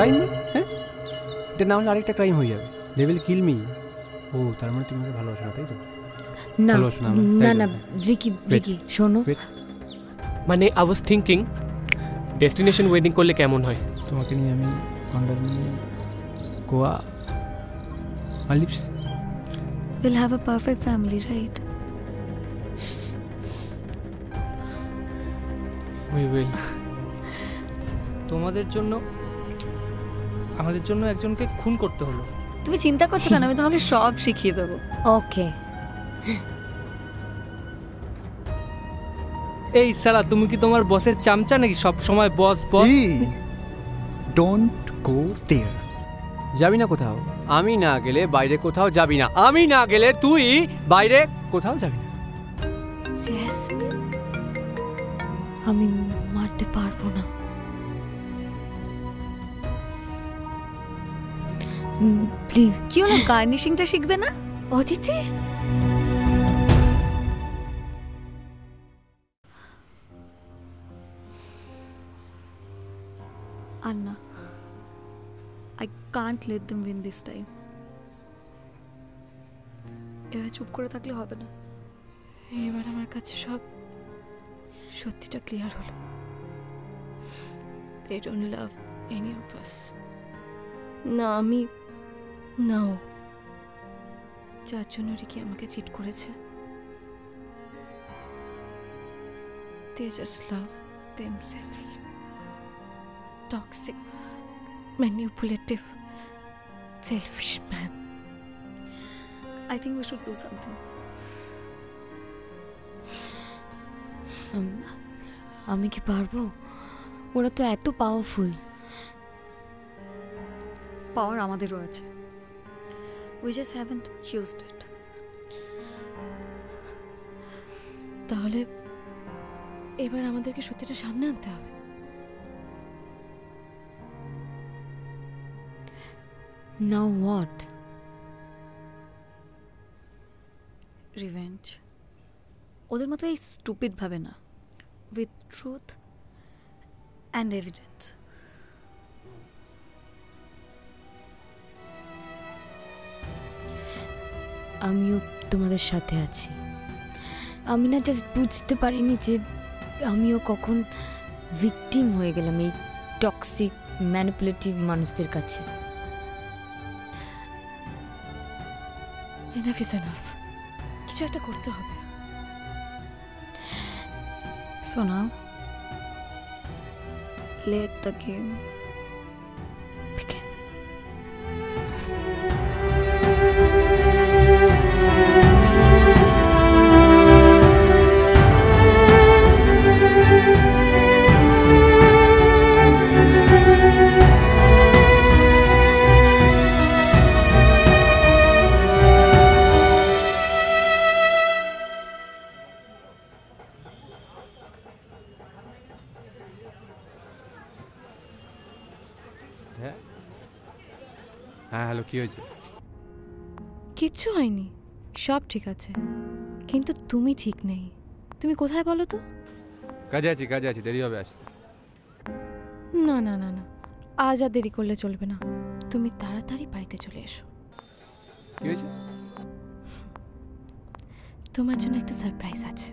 Crime হ্যাঁ, এটা না হলে আরেকটা ক্রাইম হয়ে যাবে। They will kill me. ও তার মানে তুমি আমাকে ভালোবাসো না, তাই তো? না না না রিকি শোনো, মানে I was thinking destination wedding করলে কেমন হয়? তোমাকে নিয়ে আমি Mandarmani, Goa, Maldives. we'll have a perfect family, right? We will. তোমাদের জন্য আমাদের জন্য একজনকে খুন করতে হলো। তুমি চিন্তা করছো কেন? আমি তোমাকে সব শিখিয়ে দেবো। ওকে। এই শালা, তুমি কি তোমার বসের চামচা নাকি? সব সময় বস বস। ডোন্ট গো দেয়ার। যাবি না কোথাও? আমি না গেলে বাইরে কোথাও যাবি না। আমি না গেলে তুই বাইরে কোথাও যাবি না। জেসমিন, আমি মারতে পারবো না। প্লিজ। কি হলো, গার্নিশিংটা শিখবে না Aditi? Anna, I can't let them win this time. এভাবে চুপ করে থাকলে হবে না। এবার আমার কাছে সব সত্যিটা ক্লিয়ার হলো। They don't love any of us. না আমি নাও, যার জন্য রিকি আমাকে চিট করেছে। They just love themselves. Toxic, manipulative, selfish man. I think we should do something. আমি কি পারবো? ওরা তো এত পাওয়ারফুল। পাওয়ার আমাদেরও আছে, we just haven't used it. তাহলে এবার আমাদেরকে সত্যিটা সামনে আনতে হবে। Now what? Revenge. ওদের মতো এই স্টুপিড ভাবে না, with truth and evidence. আমিও তোমাদের সাথে আছি। আমি না জাস্ট বুঝতে পারিনি যে আমিও কখন ভিকটিম হয়ে গেলাম এই টক্সিক ম্যানিপুলেটিভ মানুষদের কাছে। Enough is enough. কিছু একটা করতে হবে। So now, let the game begin. হ্যাঁ হ্যালো, কি হয়েছে? কিচ্ছু হয়নি, সব ঠিক আছে, কিন্তু তুমি ঠিক নেই। তুমি কোথায় বলো তো? কাজে আছি, দেরি হবে আসতে। না না না না, আজ আর দেরি করলে চলবে না, তুমি তাড়াতাড়ি বাড়িতে চলে এসো। কি হয়েছে? তোমার জন্য একটা সারপ্রাইজ আছে।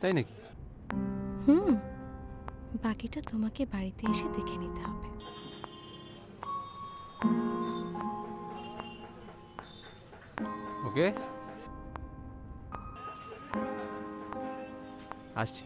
তাই নাকি? বাকিটা তোমাকে বাড়িতে এসে দেখে নিতে হবে। ওকে, আসছি।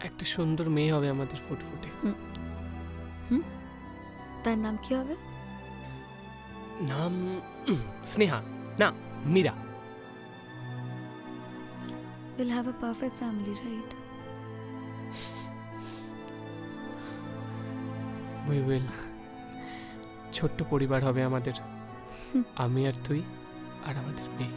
একটা সুন্দর মেয়ে হবে আমাদের ফুটফুটে। তার নাম কি হবে? নাম স্নেহা না, Meera. We'll have a perfect family, right? We will. ছোট্ট পরিবার হবে আমাদের, আমি আর তুই আর আমাদের মেয়ে।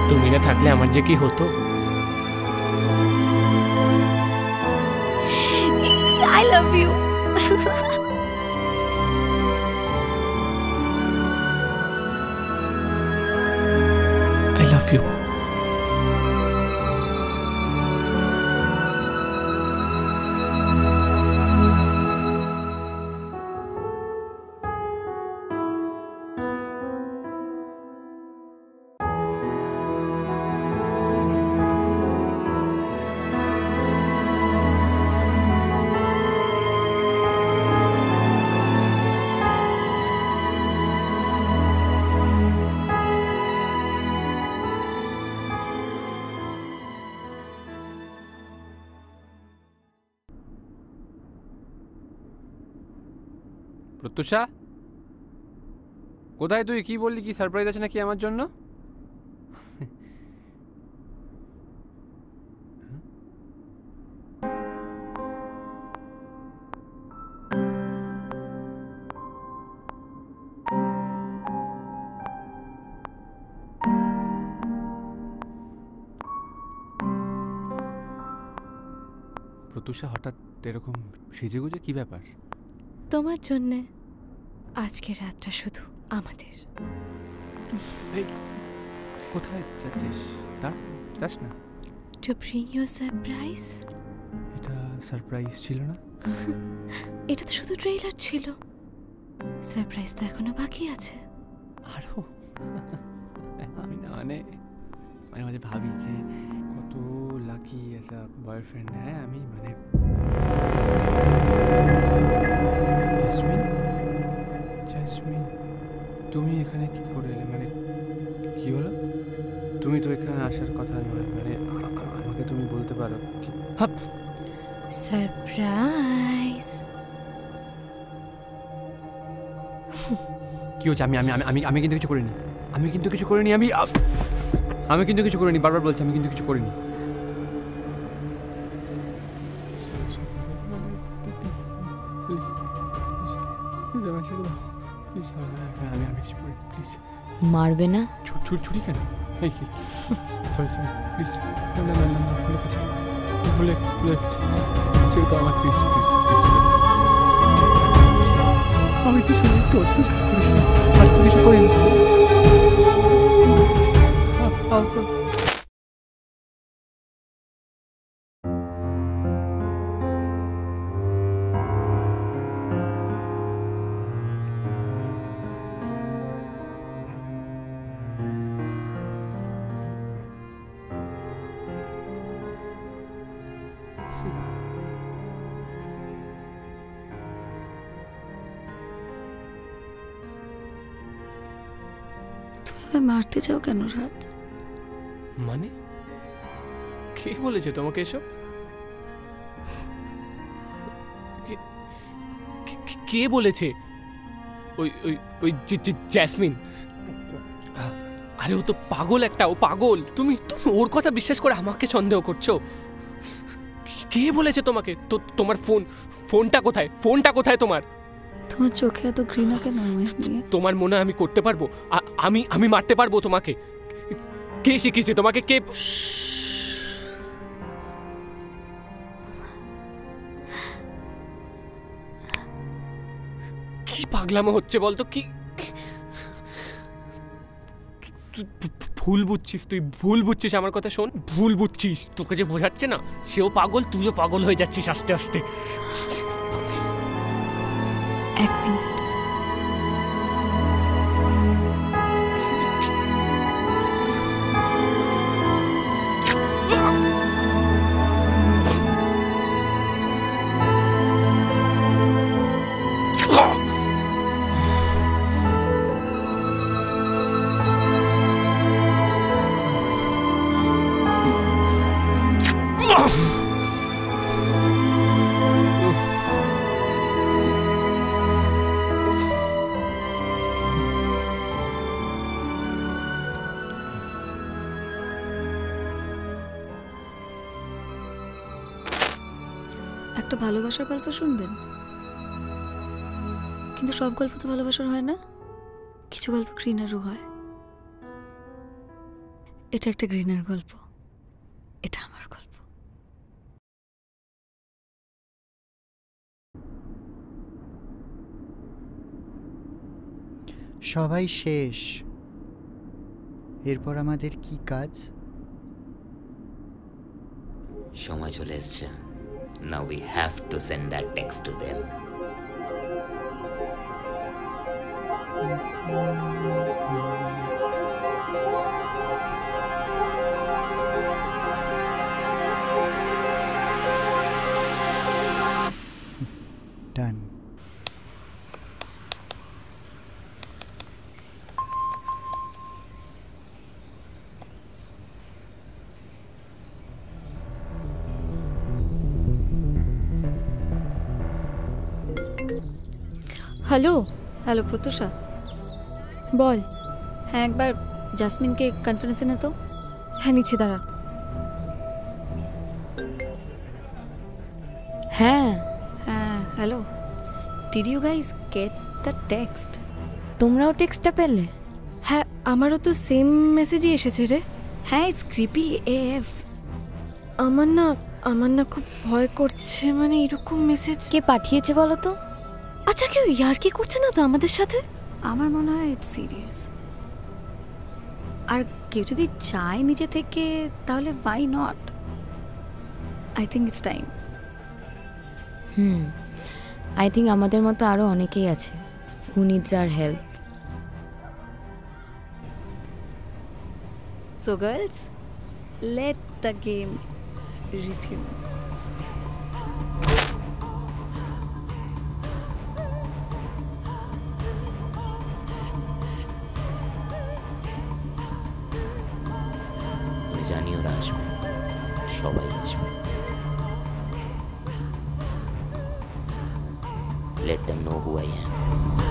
তুমি না থাকলে আমার যে কি হতো। I love you. I love you. Pratyusha, কোথায় তুই? কি বললি, কি সারপ্রাইজ আছে নাকি আমার জন্য? প্রত্যুষা, হঠাৎ এরকম সেজেগুজে কি ব্যাপার? তোমার জন্যে আজকের রাতটা শুধু আমাদের। কোথায় যাচ্ছিস? যাস না। To bring you a surprise. এটা সারপ্রাইজ ছিল না? এটা তো শুধু ট্রেইলার ছিল, সারপ্রাইজ তো এখনো বাকি আছে। আরো আমি না মাঝে মাঝে ভাবি যে কত লাকি অ্যাজ আ বয়ফ্রেন্ড। হ্যাঁ, আমি মানে জাসমিন, তুমি এখানে কি করে এলে? মানে কি হলো? তুমি তো এখানে আসার কথা নয়, মানে আমাকে তুমি বলতে পারো কি? সারপ্রাইজ। কি হচ্ছে? আমি আমি আমি আমি কিন্তু কিছু করিনি। আমি কিন্তু কিছু করিনি। আমি কিন্তু কিছু করিনি। বারবার বলছি আমি কিন্তু কিছু করিনি। আমি কিছু করিনি, প্লিজ। মারবে না? ছুরি কেন? Sorry please. না না না, ভুলে গেছি, ভুলে গেছি। ছেড়ে দাও আমার, প্লিজ প্লিজ প্লিজ। আমি তো শুধু একটু অত্যাচার করেছিলাম, আর তো কিছু করিনি। মারতে চাও কেন রাত? মানে কে বলেছে তোমাকে এসব? কে বলেছে? ওই ওই ওই জ্যাসমিন। আরে ও তো পাগল একটা, ও পাগল। তুমি ওর কথা বিশ্বাস করে আমাকে সন্দেহ করছো? কে বলেছে তোমাকে? তোমার ফোনটা কোথায়? ফোনটা কোথায় তোমার? তোমার চোখে এত ঘৃণা কেন আমায় নিয়ে? তোমার মনে হয় আমি করতে পারবো? আমি মারতে পারবো তোমাকে? কে শিখিয়েছে তোমাকে? কে? কি পাগলামো হচ্ছে বলতো? কি ভুল বুঝছিস, তুই ভুল বুঝছিস। আমার কথা শোন, ভুল বুঝছিস। তোকে যে বোঝাচ্ছে না, সেও পাগল, তুইও পাগল হয়ে যাচ্ছিস আস্তে আস্তে। এক মিনিট। একটা ভালোবাসার গল্প শুনবেন? কিন্তু সব গল্প তো ভালোবাসার হয় না, কিছু গল্প ঘৃণারও হয়। এটা একটা ঘৃণার গল্প, এটা আমার গল্প। সবাই শেষ, এরপর আমাদের কি কাজ? সময় চলে এসছে। Now we have to send that text to them. Done. Hello. Hello Pratyusha, বল। হ্যাঁ একবার জাসমিনকে কনফারেন্সে নে তো। হ্যাঁ নিচে দাঁড়া। হ্যাঁ, হ্যাঁ hello, did you guys get the text? তোমরাও টেক্সটটা পেলে? হ্যাঁ, আমারও তো সেম মেসেজই এসেছে রে। হ্যাঁ, ইটস ক্রিপি এএফ। আমার না খুব ভয় করছে, মানে এরকম মেসেজ কে পাঠিয়েছে বলো তো? আচ্ছা, কেউ ইয়ার্কি করছে না তো আমাদের সাথে? আমার মনে হয় ইটস সিরিয়াস। আর কেউ যদি চায় নিজে থেকে, তাহলে why not? I think it's time. I think আমাদের মতো আরও অনেকেই আছে who needs our help. So girls, let the game resume. আমি জানি ওরা আসবে, সবাই আসবে। Let them know who I am.